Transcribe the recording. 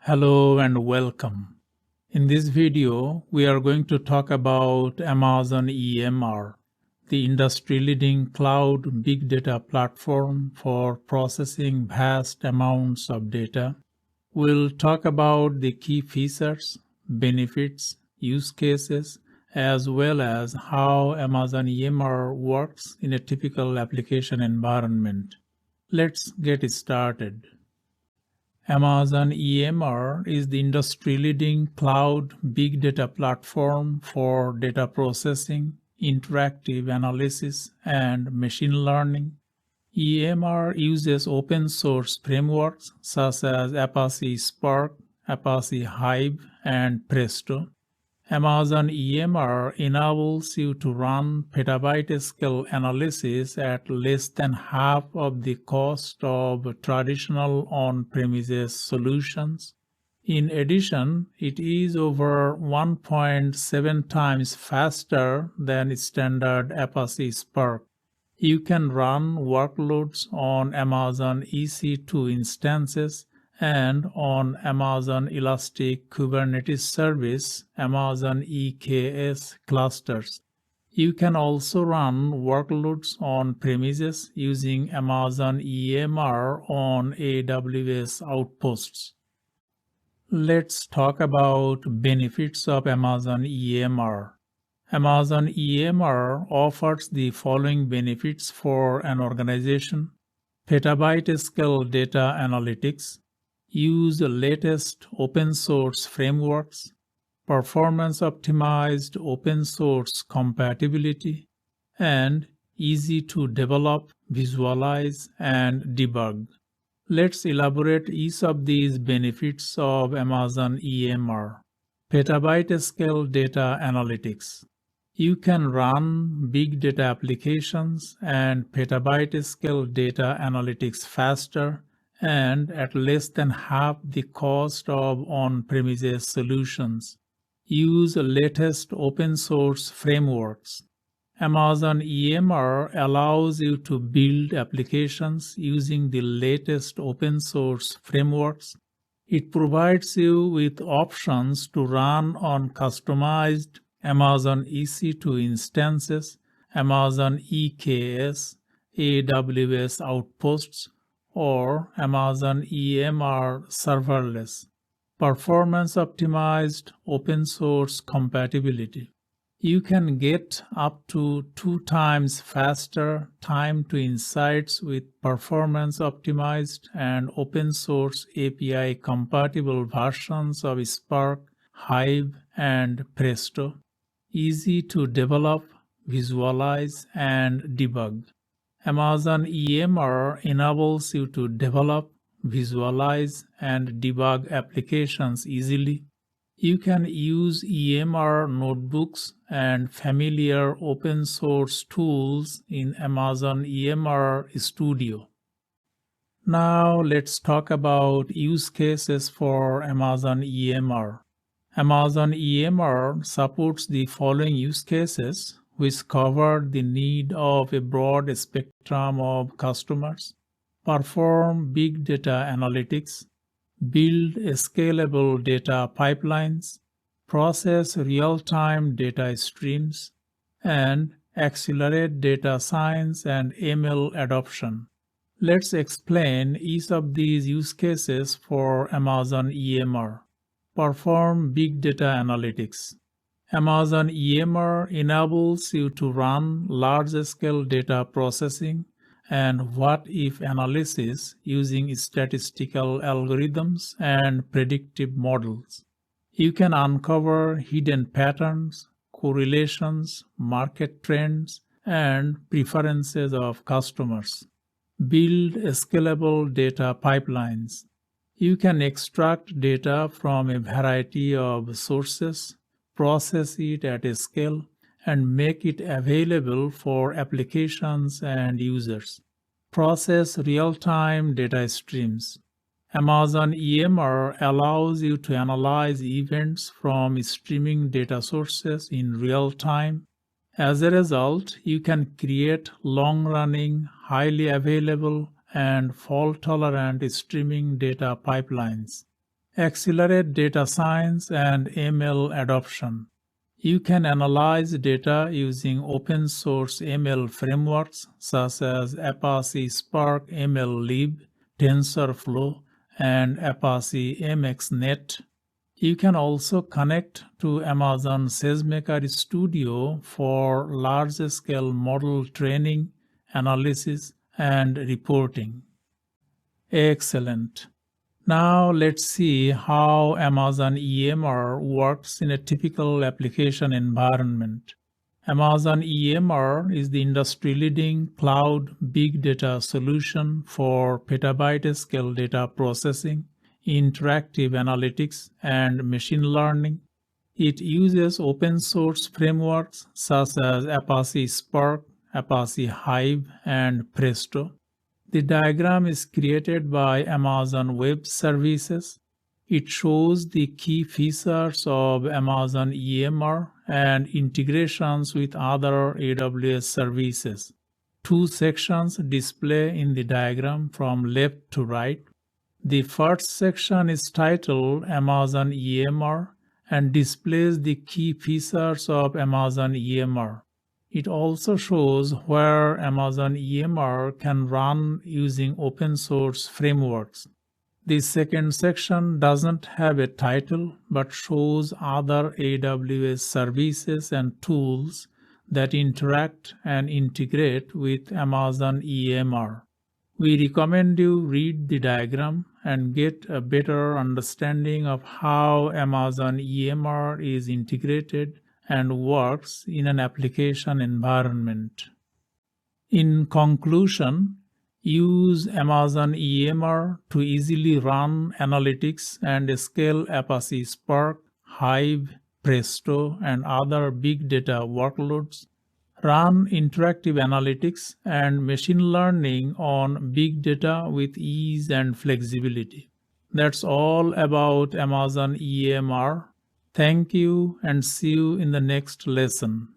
Hello and welcome. In this video, we are going to talk about Amazon EMR, the industry-leading cloud big data platform for processing vast amounts of data. We'll talk about the key features, benefits, use cases, as well as how Amazon EMR works in a typical application environment. Let's get started. Amazon EMR is the industry-leading cloud big data platform for data processing, interactive analysis, and machine learning. EMR uses open-source frameworks such as Apache Spark, Apache Hive, and Presto. Amazon EMR enables you to run petabyte-scale analysis at less than half of the cost of traditional on-premises solutions. In addition, it is over 1.7 times faster than standard Apache Spark. You can run workloads on Amazon EC2 instances and on Amazon Elastic Kubernetes Service, Amazon EKS clusters. You can also run workloads on premises using Amazon EMR on AWS Outposts. Let's talk about benefits of Amazon EMR. Amazon EMR offers the following benefits for an organization: petabyte-scale data analytics, use the latest open-source frameworks, performance-optimized open-source compatibility, and easy to develop, visualize, and debug. Let's elaborate each of these benefits of Amazon EMR. Petabyte-scale data analytics. You can run big data applications and petabyte-scale data analytics faster and at less than half the cost of on-premises solutions. Use the latest open-source frameworks. Amazon EMR allows you to build applications using the latest open-source frameworks. It provides you with options to run on customized Amazon EC2 instances, Amazon EKS, AWS Outposts, or Amazon EMR serverless. Performance-optimized open-source compatibility. You can get up to 2 times faster time to insights with performance-optimized and open-source API-compatible versions of Spark, Hive, and Presto. Easy to develop, visualize, and debug. Amazon EMR enables you to develop, visualize, and debug applications easily. You can use EMR notebooks and familiar open-source tools in Amazon EMR Studio. Now let's talk about use cases for Amazon EMR. Amazon EMR supports the following use cases, which cover the need of a broad spectrum of customers: perform big data analytics, build scalable data pipelines, process real-time data streams, and accelerate data science and ML adoption. Let's explain each of these use cases for Amazon EMR. Perform big data analytics. Amazon EMR enables you to run large-scale data processing and what-if analysis using statistical algorithms and predictive models. You can uncover hidden patterns, correlations, market trends, and preferences of customers. Build scalable data pipelines. You can extract data from a variety of sources, process it at a scale, and make it available for applications and users. Process real-time data streams. Amazon EMR allows you to analyze events from streaming data sources in real time. As a result, you can create long-running, highly available, and fault-tolerant streaming data pipelines. accelerate data science and ML adoption. You can analyze data using open source ML frameworks such as Apache Spark ML-lib, TensorFlow, and Apache MXNet. You can also connect to Amazon SageMaker Studio for large-scale model training, analysis, and reporting. Excellent. Now let's see how Amazon EMR works in a typical application environment. Amazon EMR is the industry-leading cloud big data solution for petabyte-scale data processing, interactive analytics, and machine learning. It uses open-source frameworks such as Apache Spark, Apache Hive, and Presto. The diagram is created by Amazon Web Services. It shows the key features of Amazon EMR and integrations with other AWS services. Two sections display in the diagram from left to right. The first section is titled Amazon EMR and displays the key features of Amazon EMR. It also shows where Amazon EMR can run using open source frameworks. The second section doesn't have a title but shows other AWS services and tools that interact and integrate with Amazon EMR. We recommend you read the diagram and get a better understanding of how Amazon EMR is integrated and works in an application environment. In conclusion, use Amazon EMR to easily run analytics and scale Apache Spark, Hive, Presto, and other big data workloads. Run interactive analytics and machine learning on big data with ease and flexibility. That's all about Amazon EMR. Thank you and see you in the next lesson.